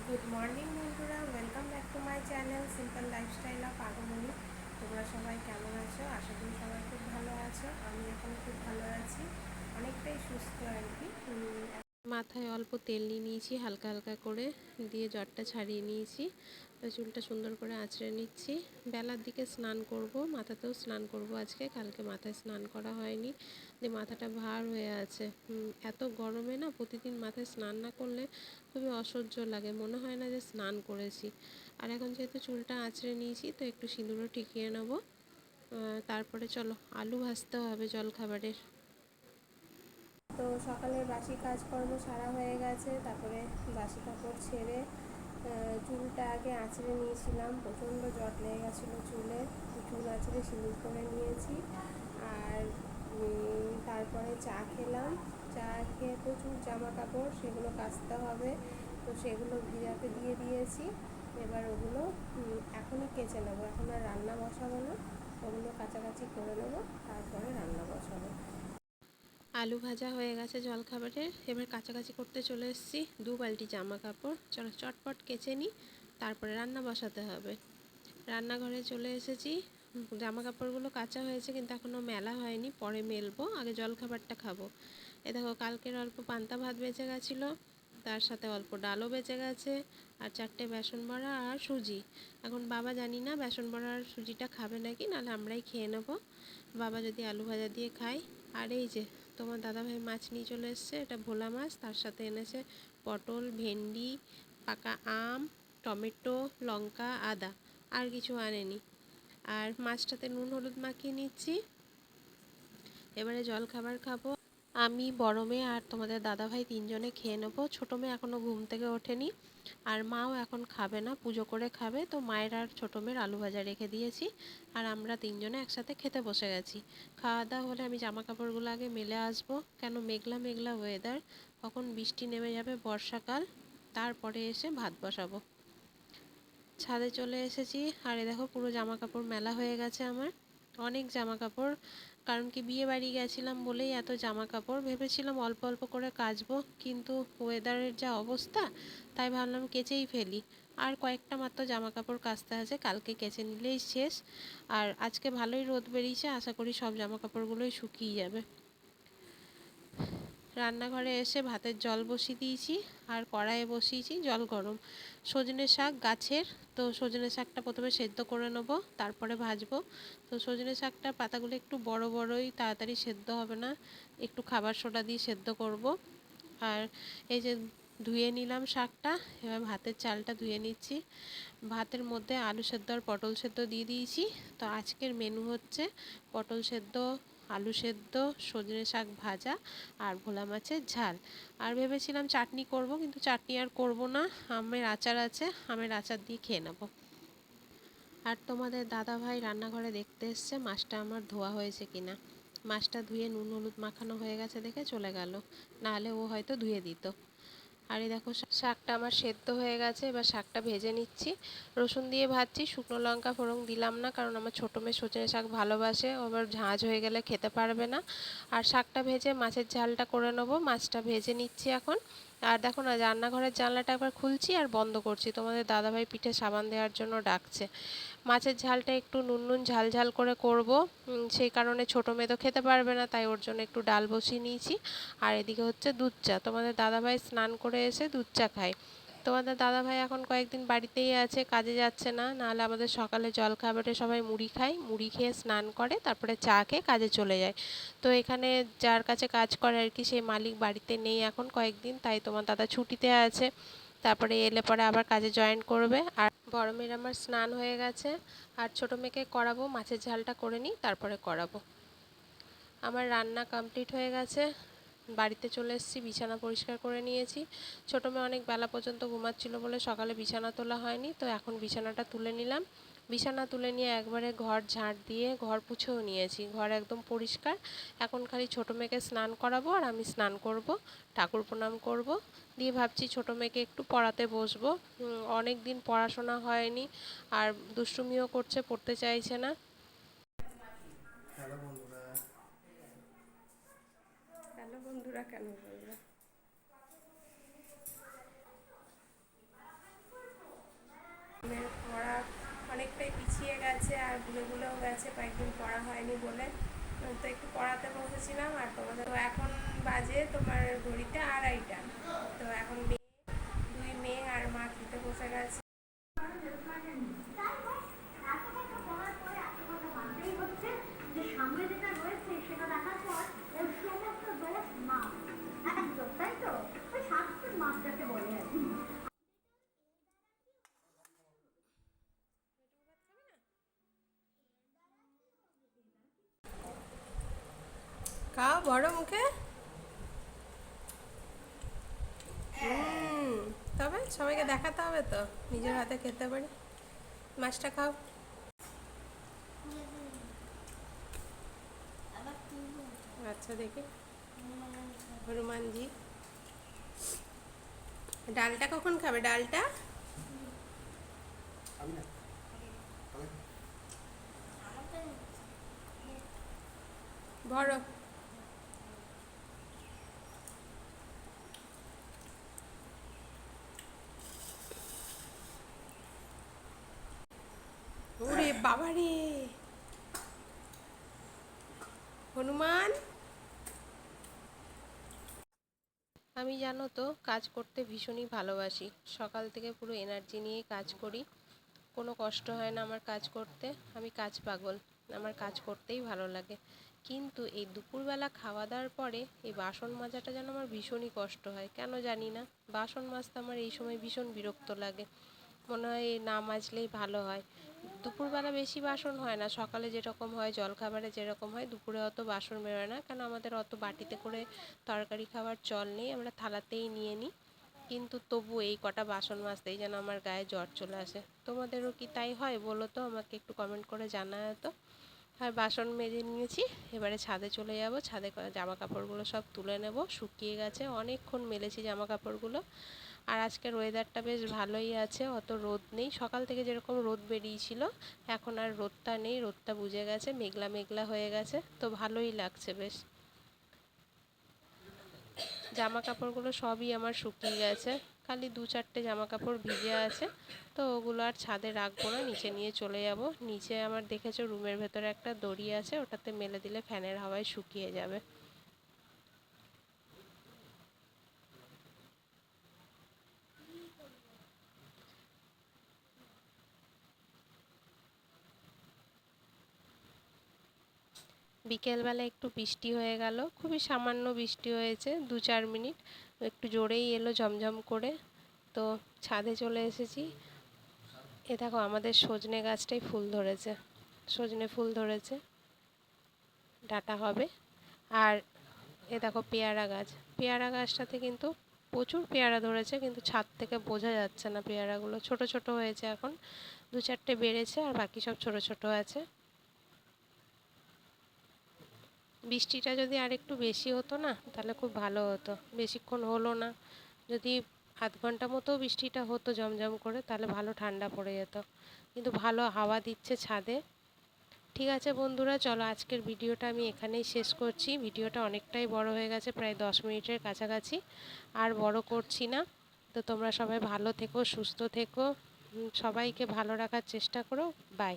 Good morning বন্ধুরা, welcome back to my channel simple lifestyle of আগমনী। তোমরা সবাই কেমন আছো? আশা করি সবাই খুব ভালো আছো। আমি এখন খুব ভালো আছি, অনেকটাই সুস্থ আর কি। মাথায় অল্প তেল নিয়ে নিয়েছি হালকা হালকা করে, দিয়ে জ্বরটা ছাড়িয়ে নিয়েছি। চুলটা সুন্দর করে আঁচড়ে নিচ্ছি। বেলার দিকে স্নান করব, মাথাতেও স্নান করব আজকে। কালকে মাথায় স্নান করা হয়নি, যে মাথাটা ভার হয়ে আছে। এত গরমে না প্রতিদিন মাথায় স্নান না করলে খুবই অসহ্য লাগে, মনে হয় না যে স্নান করেছি। আর এখন যেহেতু চুলটা আঁচড়ে নিয়েছি, তো একটু সিঁদুরও টিকিয়ে নেবো। তারপরে চলো আলু ভাজতে হবে জলখাবারের। তো সকালের বাসি কাজকর্ম সারা হয়ে গেছে, তারপরে বাসি কাপড় ছেড়ে চুলটা আগে আঁচড়ে নিয়েছিলাম। প্রচণ্ড জট লেগে গেছিলো চুলে, চুল আঁচড়ে সিঁদুর করে নিয়েছি। আর তারপরে চা খেলাম। চা খেয়ে প্রচুর জামা কাপড়, সেগুলো কাচতে হবে, তো সেগুলো ভিজাতে দিয়ে দিয়েছি। এবার ওগুলো এখনই কেচে নেবো, এখন আর রান্না বসাবো না, ওগুলো কাচাকাচি করে নেবো, তারপরে রান্না বসাবো। আলু ভাজা হয়ে গেছে জলখাবারের, এবার কাচাকাচি করতে চলে এসেছি। 2 বালতি জামা কাপড়, চলো চটপট কেচে নিই, তারপরে রান্না বসাতে হবে। রান্নাঘরে চলে এসেছি। জামা কাপড়গুলো কাচা হয়েছে কিন্তু এখনও মেলা হয়নি, পরে মেলবো, আগে জলখাবারটা খাবো। এ দেখো, কালকের অল্প পান্তা ভাত বেঁচে গেছিলো, তার সাথে অল্প ডালও বেঁচে গেছে, আর 4টে বেসন বড়া আর সুজি। এখন বাবা জানি না বেসন বড়া আর সুজিটা খাবে নাকি, নাহলে আমরাই খেয়ে নেবো, বাবা যদি আলু ভাজা দিয়ে খায়। আর এই যে তোমার দাদাভাই মাছ নিয়ে চলে এসছে, এটা ভোলা মাছ, তার সাথে এনেছে পটল, ভেন্ডি, পাকা আম, টমেটো, লঙ্কা, আদা, আর কিছু আনেনি। আর মাছটাতে নুন হলুদ মাখিয়ে নিচ্ছি। এবারে জল খাবার খাবো। আমি, বড় মেয়ে আর তোমাদের দাদাভাই 3জনে খেয়ে নেবো। ছোটো মেয়ে এখনও ঘুম থেকে ওঠেনি, আর মাও এখন খাবে না, পুজো করে খাবে। তো মায়ের আর ছোটো মেয়ের আলু ভাজা রেখে দিয়েছি, আর আমরা 3জনে একসাথে খেতে বসে গেছি। খাওয়া দাওয়া হলে আমি জামা কাপড়গুলো আগে মেলে আসবো, কেন মেঘলা মেঘলা ওয়েদার, কখন বৃষ্টি নেমে যাবে, বর্ষাকাল, তারপরে এসে ভাত বসাবো। ছাদে চলে এসেছি, আর এ দেখো পুরো জামা কাপড় মেলা হয়ে গেছে আমার, অনেক জামা কাপড়। কারণ কি, বিয়ে বাড়ি গেছিলাম বলেই এত জামা কাপড়। ভেবেছিলাম অল্প অল্প করে কাচবো, কিন্তু ওয়েদারের যা অবস্থা, তাই ভাবলাম কেচেই ফেলি। আর কয়েকটা মাত্র জামা কাপড় কাচতে আছে, কালকে কেচে নিলেই শেষ। আর আজকে ভালোই রোদ বেরিয়েছে, আশা করি সব জামা কাপড়গুলোই শুকিয়ে যাবে। রান্নাঘরে এসে ভাতের জল বসিয়ে দিয়েছি, আর কড়াইয়ে বসিয়েছি জল গরম। সজনে শাক গাছের, তো সজনে শাকটা প্রথমে সেদ্ধ করে নেবো, তারপরে ভাজবো। তো সজনে শাকটার পাতাগুলো একটু বড় বড়ই, তাড়াতাড়ি সেদ্ধ হবে না, একটু খাবার সোডা দিয়ে সেদ্ধ করব। আর এই যে ধুয়ে নিলাম শাকটা, এবার ভাতের চালটা ধুয়ে নিচ্ছি। ভাতের মধ্যে আলু সেদ্ধ আর পটল সেদ্ধ দিয়ে দিয়েছি। তো আজকের মেনু হচ্ছে পটল সেদ্ধ, আলু সেদ্ধ, সজনে শাক ভাজা, আর ভোলা মাছের ঝাল। আর ভেবেছিলাম চাটনি করব, কিন্তু চাটনি আর করব না, আমের আচার আছে, আমের আচার দিয়ে খেয়ে নেব। আর তোমাদের দাদা ভাই রান্নাঘরে দেখতে এসছে মাছটা আমার ধোয়া হয়েছে কিনা। মাছটা ধুয়ে নুন হলুদ মাখানো হয়ে গেছে দেখে চলে গেল, নাহলে ও হয়তো ধুয়ে দিত। আর এই দেখো শাকটা আমার সেদ্ধ হয়ে গেছে, এবার শাকটা ভেজে নিচ্ছি। রসুন দিয়ে ভাজছি, শুকনো লঙ্কা ফোড়ন দিলাম না, কারণ আমার ছোটো মেয়ে সজনে শাক ভালোবাসে, আবার ঝাঁঝ হয়ে গেলে খেতে পারবে না। আর শাকটা ভেজে মাছের ঝালটা করে নেবো, মাছটা ভেজে নিচ্ছি এখন। আর দেখো না, রান্নাঘরের জানলাটা একবার খুলছি আর বন্ধ করছি, তোমাদের দাদাভাই পিঠে সাবান দেওয়ার জন্য ডাকছে। মাছের ঝালটা একটু নুন নুন ঝাল ঝাল করে করব, সেই কারণে ছোটো মেয়ে তো খেতে পারবে না, তাই ওর জন্য একটু ডাল বসিয়ে নিয়েছি। আর এদিকে হচ্ছে দুধ চা, তোমাদের দাদাভাই স্নান করে এসে দুধ চা খায়। তোমাদের দাদাভাই এখন কয়েকদিন বাড়িতেই আছে, কাজে যাচ্ছে না, নাহলে আমাদের সকালে জলখাবারে সবাই মুড়ি খায়, মুড়ি খেয়ে স্নান করে তারপরে চা খেয়ে কাজে চলে যায়। তো এখানে যার কাছে কাজ করে আর কি, সেই মালিক বাড়িতে নেই এখন কয়েকদিন, তাই তোমার দাদা ছুটিতে আছে, তারপরে এলে পরে আবার কাজে জয়েন করবে। আর বড় মেয়ের আমার স্নান হয়ে গেছে, আর ছোটো মেয়েকে করাবো, মাছের ঝালটা করে নিই তারপরে করাবো। আমার রান্না কমপ্লিট হয়ে গেছে, বাড়িতে চলে এসেছি, বিছানা পরিষ্কার করে নিয়েছি। ছোটো মেয়ে অনেক বেলা পর্যন্ত ঘুমাচ্ছিল বলে সকালে বিছানা তোলা হয়নি, তো এখন বিছানাটা তুলে নিলাম। বিছানা তুলে নিয়ে একবারে ঘর ঝাঁট দিয়ে ঘর পুছেও নিয়েছি, ঘর একদম পরিষ্কার। এখন খালি ছোটো মেয়েকে স্নান করাবো, আর আমি স্নান করব, ঠাকুর প্রণাম করব, দিয়ে ভাবছি ছোটো মেয়েকে একটু পড়াতে বসবো। অনেক দিন পড়াশোনা হয়নি, আর দুষ্টুমিও করছে, পড়তে চাইছে না। হ্যালো বন্ধুরা, কেন বলবে? গেছে আর ভুলেও গেছে, কয়েকদিন পড়া হয়নি বলে। তো একটু পড়াতে বসেছিলাম, আর তোমাদের তো এখন বাজে তোমার ঘড়িতে 2:30। তো এখন দুই মেয়ে আর মা খেতে বসে গেছে। সামনে যেটা রয়েছে সেটা দেখার পর ওর সমস্ত দোষ মা, একদম তাই তো, ওই শাস্তির মাপটাকে বলে আর কি। খাও বড় মুখে। তবে সবাইকে দেখাতে হবে তো, নিজের হাতে খেতে পারি। মাছটা খাও। আচ্ছা দেখি, হনুমানজি। ডালটা কখন খাবে? ডালটা বড়। ওরে বাবারে, হনুমান। আমি জানো তো কাজ করতে ভীষণই ভালোবাসি, সকাল থেকে পুরো এনার্জি নিয়েই কাজ করি। কোনো কষ্ট হয় না আমার কাজ করতে, আমি কাজ পাগল, আমার কাজ করতেই ভালো লাগে। কিন্তু এই দুপুরবেলা খাওয়া দাওয়ার পরে এই বাসন মাজাটা যেন আমার ভীষণই কষ্ট হয়, কেন জানি না। বাসন মাজতে আমার এই সময় ভীষণ বিরক্ত লাগে, মনে হয় না মাজলেই ভালো হয়। দুপুরবেলা বেশি বাসন হয় না, সকালে যেরকম হয় জলখাবারে যেরকম হয়, দুপুরে অত বাসন বেরোয় না, কেন আমাদের অত বাটিতে করে তরকারি খাওয়ার চল নেই, আমরা থালাতেই নিয়ে নিই। কিন্তু তবু এই কটা বাসন মাজতেই যেন আমার গায়ে জ্বর চলে আসে। তোমাদেরও কি তাই হয় বলো তো, আমাকে একটু কমেন্ট করে জানাও তো। আর বাসন মেজে নিয়েছি, এবারে ছাদে চলে যাব। ছাদে জামা কাপড়গুলো সব তুলে নেব, শুকিয়ে গেছে, অনেকক্ষণ মেলেছি জামা কাপড়গুলো। আর আজকের ওয়েদারটা বেশ ভালোই আছে, অত রোদ নেই। সকাল থেকে যেরকম রোদ বেরিয়েছিল, এখন আর রোদটা নেই, রোদটা বুঝে গেছে, মেঘলা মেঘলা হয়ে গেছে, তো ভালোই লাগছে বেশ। জামা কাপড়গুলো সবই আমার শুকিয়ে গেছে, খালি 2-4টে জামা কাপড় ভিজে আছে। তো ওগুলো আর ছাদে রাখবো না, নিচে নিয়ে চলে যাব। নিচে আমার দেখেছো রুমের ভেতরে একটা দড়ি আছে, ওটাতে মেলে দিলে ফ্যানের হাওয়ায় শুকিয়ে যাবে। বিকেলবেলা একটু বৃষ্টি হয়ে গেল, খুবই সামান্য বৃষ্টি হয়েছে, 2-4 মিনিট, একটু জোরেই এলো ঝমঝম করে। তো ছাদে চলে এসেছি। এ দেখো আমাদের সজনে গাছটাই ফুল ধরেছে, সজনে ফুল ধরেছে, ডাঁটা হবে। আর এ দেখো পেয়ারা গাছ, পেয়ারা গাছটাতে কিন্তু প্রচুর পেয়ারা ধরেছে, কিন্তু ছাদ থেকে বোঝা যাচ্ছে না, পেয়ারাগুলো ছোট ছোট হয়েছে এখন, 2-4টে বেড়েছে আর বাকি সব ছোট ছোট আছে। বৃষ্টিটা যদি আর একটু বেশি হতো না তাহলে খুব ভালো হতো, বেশিক্ষণ হলো না। যদি আধ ঘন্টা মতো বৃষ্টিটা হতো ঝমঝম করে, তাহলে ভালো ঠান্ডা পড়ে যেত, কিন্তু ভালো হাওয়া দিচ্ছে ছাদে। ঠিক আছে বন্ধুরা, চলো আজকের ভিডিওটা আমি এখানেই শেষ করছি। ভিডিওটা অনেকটাই বড় হয়ে গেছে, প্রায় 10 মিনিটের কাছাকাছি, আর বড় করছি না। তো তোমরা সবাই ভালো থেকো, সুস্থ থেকো, সবাইকে ভালো রাখার চেষ্টা করো। বাই।